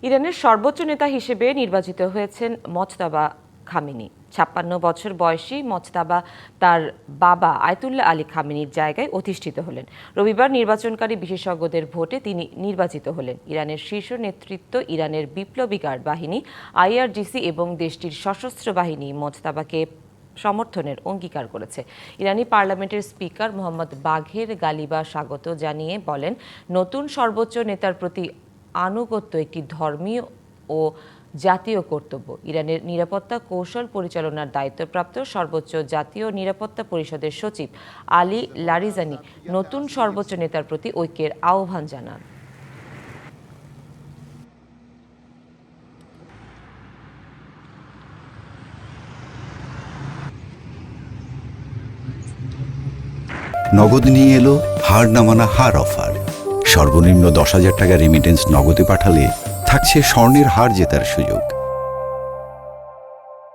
ইরানের সর্বোচ্চ নেতা হিসেবে নির্বাচিত হয়েছেন মোজতাবা খামেনি। ৫৬ বছর বয়সী মোজতাবা তার বাবা আয়াতুল্লাহ আলী খামেনির জায়গায় অধিষ্ঠিত হলেন। রবিবার নির্বাচনকারী বিশেষজ্ঞদের ভোটে তিনি নির্বাচিত হলেন। ইরানের শীর্ষ নেতৃত্ব, ইরানের বিপ্লবী গার্ড বাহিনী আইআরজিসি এবং দেশটির সশস্ত্র বাহিনী মোজতাবাকে সমর্থনের অঙ্গীকার করেছে। ইরানি পার্লামেন্টের স্পিকার মোহাম্মদ বাঘের গালিবা স্বাগত জানিয়ে বলেন, নতুন সর্বোচ্চ নেতার প্রতি আনুগত্য একটি ধর্মীয় ও জাতীয় কর্তব্য। ইরানের নিরাপত্তা কৌশল পরিচালনার দায়িত্বপ্রাপ্ত সর্বোচ্চ জাতীয় নিরাপত্তা পরিষদের সচিব আলী লারিজানি নতুন সর্বোচ্চ নেতার প্রতি ঐক্যের আহ্বান জানান। নগদ নিয়ে এলো হার না মানা হার অফার। সর্বনিম্ন ১০,০০০ টাকা রেমিটেন্স নগদে পাঠালে থাকছে স্বর্ণের হার জেতার সুযোগ।